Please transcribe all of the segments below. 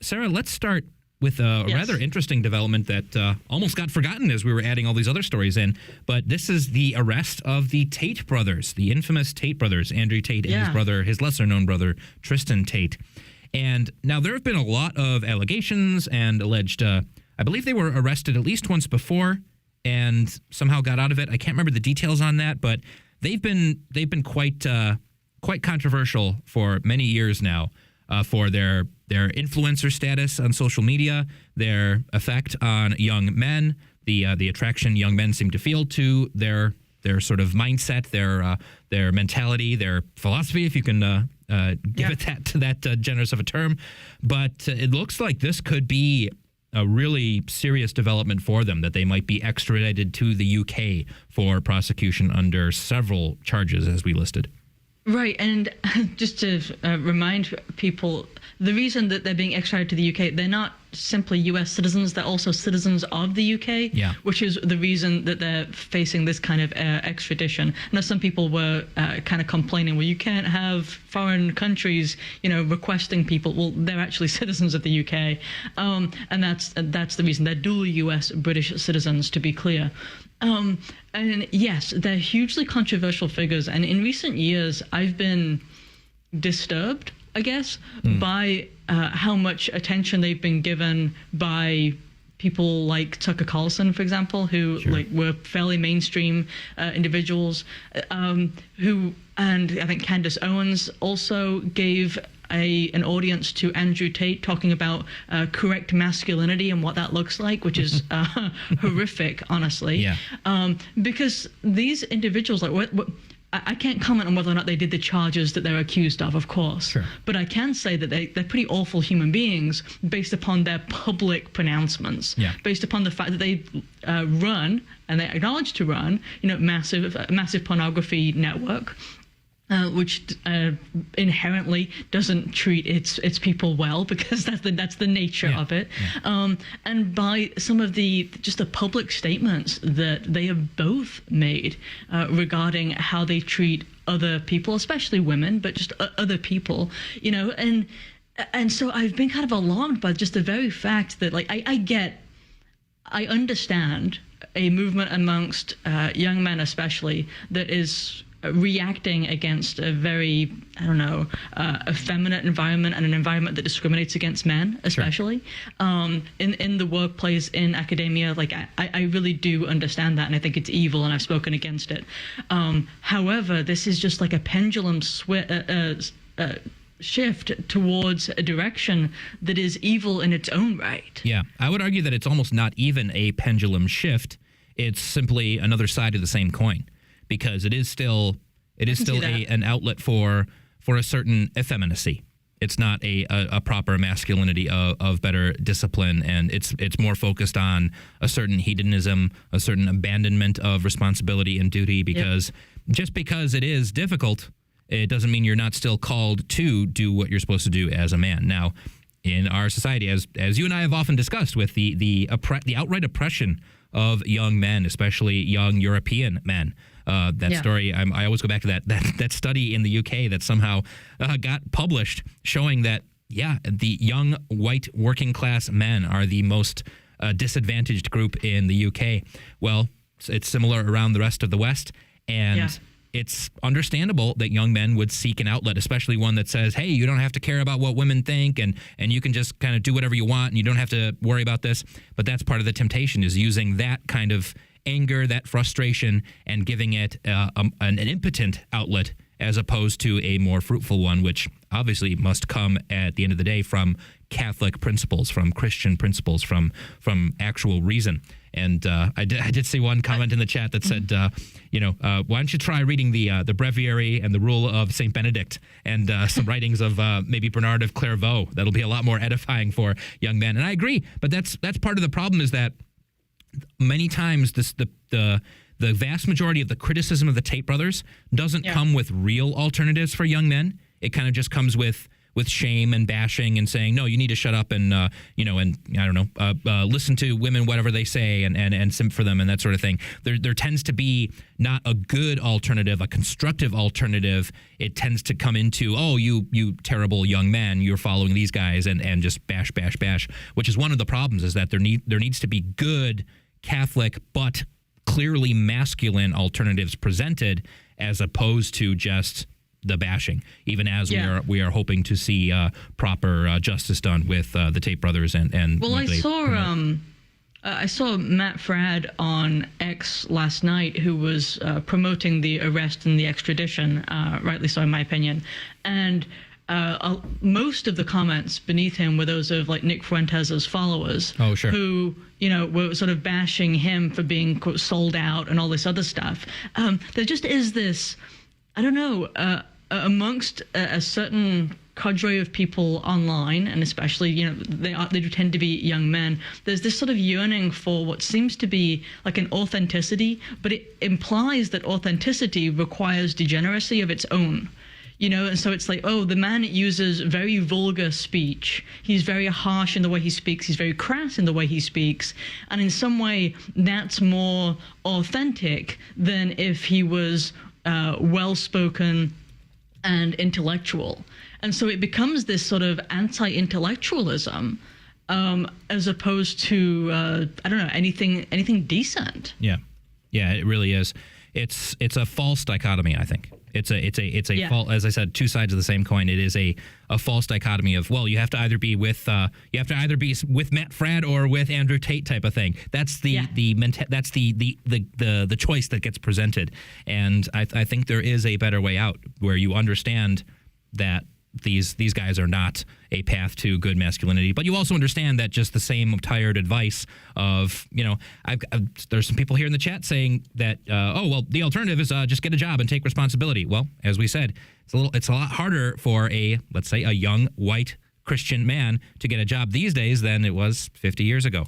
Sarah, let's start with a rather interesting development that almost got forgotten as we were adding all these other stories in. But this is the arrest of the Tate brothers, the infamous Tate brothers, Andrew Tate and his brother, his lesser-known brother, Tristan Tate. And now there have been a lot of allegations and alleged, I believe they were arrested at least once before and somehow got out of it. I can't remember the details on that, but they've been quite controversial for many years now for their influencer status on social media, their effect on young men, the attraction young men seem to feel to their sort of mindset, their mentality, their philosophy, if you can give it that generous of a term. But it looks like this could be a really serious development for them, that they might be extradited to the UK for prosecution under several charges, as we listed. Right, and just to remind people, the reason that they're being extradited to the UK, they're not simply US citizens, they're also citizens of the UK, which is the reason that they're facing this kind of extradition. Now, some people were kind of complaining, well, you can't have foreign countries, requesting people. Well, they're actually citizens of the UK, and that's the reason. They're dual US British citizens, to be clear. And yes, they're hugely controversial figures. And in recent years, I've been disturbed, I guess, by how much attention they've been given by people like Tucker Carlson, for example, who were fairly mainstream individuals, who, and I think Candace Owens also gave an audience to Andrew Tate talking about correct masculinity and what that looks like, which is horrific, honestly. Because these individuals, I can't comment on whether or not they did the charges that they're accused of course. But I can say that they're pretty awful human beings based upon their public pronouncements, based upon the fact that they run, and they acknowledge to run, massive pornography network. Which inherently doesn't treat its people well, because that's the nature of it. And by some of the public statements that they have both made regarding how they treat other people, especially women, but just other people, and so I've been kind of alarmed by just the very fact that, like, I understand a movement amongst young men especially that is reacting against a very, effeminate environment, and an environment that discriminates against men, especially in the workplace, in academia. Like, I really do understand that, and I think it's evil, and I've spoken against it. However, this is just like a pendulum shift towards a direction that is evil in its own right. Yeah, I would argue that it's almost not even a pendulum shift. It's simply another side of the same coin. Because it is still an outlet for a certain effeminacy. It's not a proper masculinity of better discipline, and it's more focused on a certain hedonism, a certain abandonment of responsibility and duty. Because just because it is difficult, it doesn't mean you're not still called to do what you're supposed to do as a man. Now, in our society, as you and I have often discussed, with the outright oppression of young men, especially young European men. Story, I always go back to that study in the UK that somehow got published, showing that, the young white working class men are the most disadvantaged group in the UK. Well, it's similar around the rest of the West, and it's understandable that young men would seek an outlet, especially one that says, hey, you don't have to care about what women think, and you can just kind of do whatever you want, and you don't have to worry about this. But that's part of the temptation, is using that kind of anger, that frustration, and giving it an impotent outlet as opposed to a more fruitful one, which obviously must come at the end of the day from Catholic principles, from Christian principles, from actual reason. And I did see one comment in the chat that said, why don't you try reading the breviary and the rule of St. Benedict and some writings of maybe Bernard of Clairvaux. That'll be a lot more edifying for young men. And I agree, but that's part of the problem, is that many times the vast majority of the criticism of the Tate brothers doesn't come with real alternatives for young men. It kind of just comes with with shame and bashing and saying, no, you need to shut up and, and I don't know, listen to women, whatever they say and simp for them and that sort of thing. There tends to be not a good alternative, a constructive alternative. It tends to come into, oh, you terrible young man, you're following these guys and just bash, which is one of the problems is that there needs to be good Catholic but clearly masculine alternatives presented as opposed to just the bashing, even as we are hoping to see proper justice done with the Tate brothers and well, I saw Matt Fradd on X last night, who was promoting the arrest and the extradition, rightly so in my opinion, and most of the comments beneath him were those of like Nick Fuentes' followers, who were sort of bashing him for being quote, sold out and all this other stuff. There just is this, I don't know, amongst a certain cadre of people online, and especially they do tend to be young men. There's this sort of yearning for what seems to be like an authenticity, but it implies that authenticity requires degeneracy of its own. And so it's like, oh, the man uses very vulgar speech. He's very harsh in the way he speaks. He's very crass in the way he speaks. And in some way, that's more authentic than if he was well-spoken and intellectual. And so it becomes this sort of anti-intellectualism as opposed to, I don't know, anything decent. Yeah, it really is. It's a false dichotomy, I think. It's a false, as I said, two sides of the same coin. It is a false dichotomy of, well, you have to either be with Matt Fradd or with Andrew Tate type of thing. That's the choice that gets presented, and I think there is a better way out where you understand that these guys are not a path to good masculinity, but you also understand that just the same tired advice of there's some people here in the chat saying that the alternative is just get a job and take responsibility. Well, as we said, it's a lot harder for let's say a young white Christian man to get a job these days than it was 50 years ago.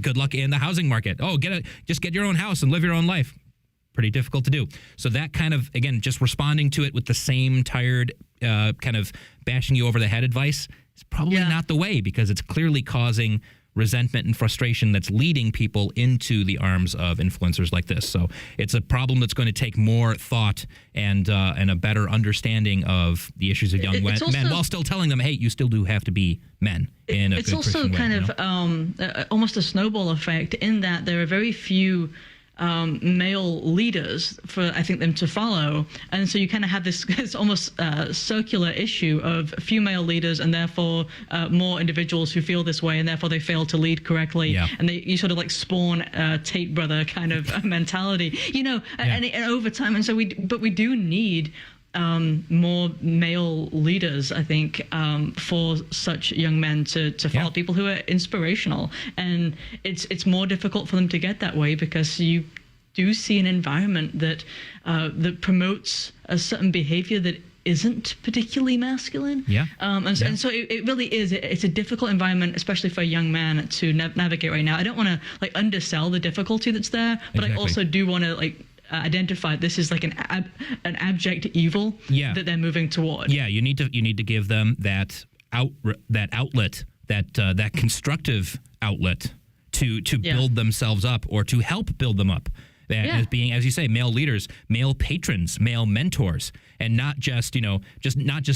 Good luck in the housing market. Oh, just get your own house and live your own life. Pretty difficult to do. So that kind of, again, just responding to it with the same tired kind of bashing you over the head advice is probably not the way, because it's clearly causing resentment and frustration that's leading people into the arms of influencers like this. So it's a problem that's going to take more thought and a better understanding of the issues of young men, while still telling them, hey, you still do have to be men in a good Christian way. It's also kind of almost a snowball effect in that there are very few male leaders for, I think, them to follow. And so you kind of have this almost circular issue of few male leaders and therefore more individuals who feel this way, and therefore they fail to lead correctly. Yeah. And you sort of like spawn Tate brother kind of mentality, and over time. And so we do need more male leaders, I think, for such young men to follow, people who are inspirational. And it's more difficult for them to get that way because you do see an environment that promotes a certain behavior that isn't particularly masculine. Yeah. And so it really is. It's a difficult environment, especially for a young man to navigate right now. I don't want to undersell the difficulty that's there, but I also do want to identify this is like an abject evil that they're moving toward. Yeah, you need to give them that outlet, that constructive outlet to build themselves up or to help build them up. As being, as you say, male leaders, male patrons, male mentors, and not just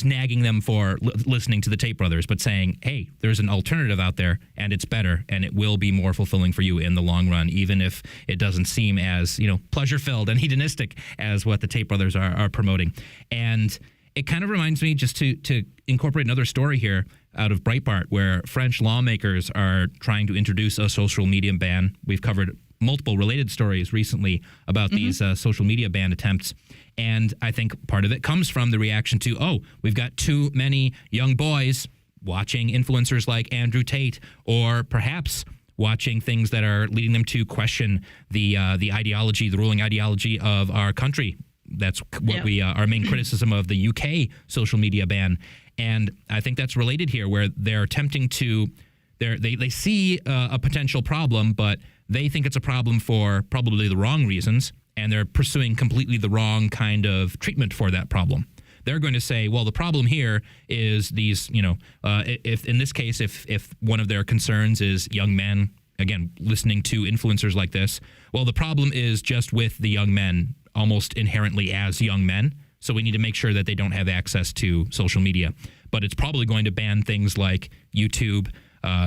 nagging them for listening to the Tate brothers, but saying, hey, there's an alternative out there, and it's better, and it will be more fulfilling for you in the long run, even if it doesn't seem as pleasure-filled and hedonistic as what the Tate brothers are promoting. And it kind of reminds me, just to incorporate another story here out of Breitbart, where French lawmakers are trying to introduce a social media ban. We've covered multiple related stories recently about these social media ban attempts. And I think part of it comes from the reaction to, we've got too many young boys watching influencers like Andrew Tate, or perhaps watching things that are leading them to question the ideology, the ruling ideology of our country. That's what our main criticism of the UK social media ban. And I think that's related here, where they're attempting to, they see a potential problem, but they think it's a problem for probably the wrong reasons, and they're pursuing completely the wrong kind of treatment for that problem. they're going to say, well, the problem here is these, if in this case, if one of their concerns is young men, again, listening to influencers like this, well, the problem is just with the young men almost inherently as young men. So we need to make sure that they don't have access to social media. But it's probably going to ban things like YouTube,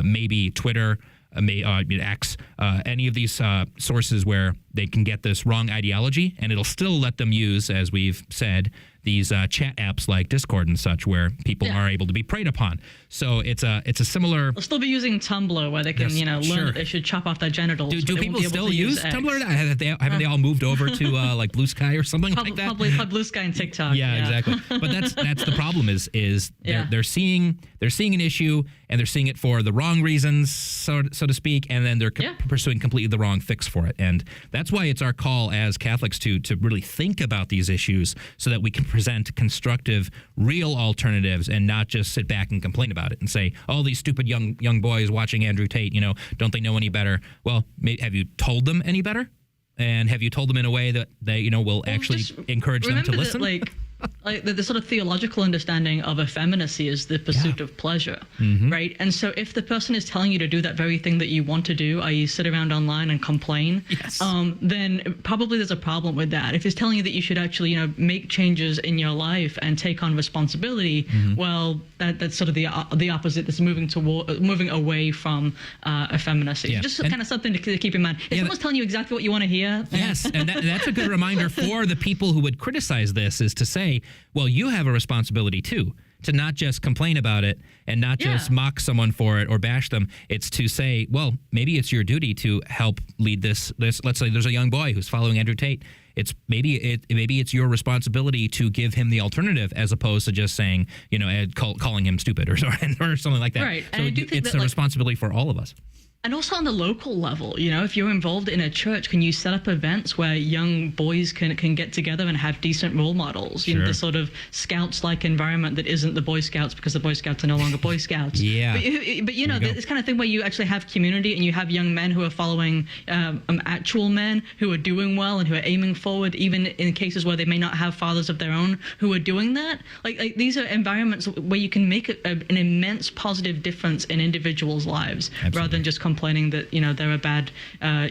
maybe Twitter, X, any of these sources where they can get this wrong ideology, and it'll still let them use, as we've said, these chat apps like Discord and such, where people are able to be preyed upon. So it's a similar. They'll still be using Tumblr, where they can learn that they should chop off their genitals. Do people still use Tumblr? Haven't they all moved over to like Blue Sky or something like that? Probably Blue Sky and TikTok. Yeah, exactly. But that's the problem is they're seeing an issue, and they're seeing it for the wrong reasons, so to speak, and then they're pursuing completely the wrong fix for it. And that's why it's our call as Catholics to really think about these issues so that we can present constructive, real alternatives and not just sit back and complain about it and say, oh, these stupid young boys watching Andrew Tate, don't they know any better? Well, have you told them any better? And have you told them in a way that they, will actually encourage them to listen? Like the sort of theological understanding of effeminacy is the pursuit of pleasure, right? And so if the person is telling you to do that very thing that you want to do, i.e. sit around online and complain, then probably there's a problem with that. If it's telling you that you should actually, make changes in your life and take on responsibility, well, that's sort of the opposite. That's moving away from effeminacy. Yeah. Just kind of something to keep in mind. If someone's telling you exactly what you want to hear. Yes, and that's a good reminder for the people who would criticize this, is to say, well, you have a responsibility too, to not just complain about it and not just mock someone for it or bash them. It's to say, well, maybe it's your duty to help lead this. Let's say there's a young boy who's following Andrew Tate. It's maybe it's your responsibility to give him the alternative, as opposed to just saying, calling him stupid or something like that. Right. So it's a responsibility for all of us. And also on the local level, if you're involved in a church, can you set up events where young boys can get together and have decent role models? Sure. The sort of Scouts-like environment that isn't the Boy Scouts, because the Boy Scouts are no longer Boy Scouts. Yeah. But this kind of thing where you actually have community and you have young men who are following actual men who are doing well and who are aiming forward, even in cases where they may not have fathers of their own who are doing that. Like these are environments where you can make an immense positive difference in individuals' lives. Absolutely. Rather than just complaining that they're a bad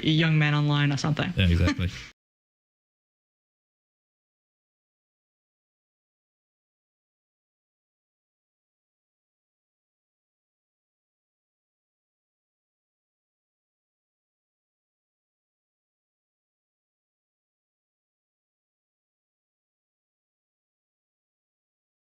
young man online or something. Yeah, exactly.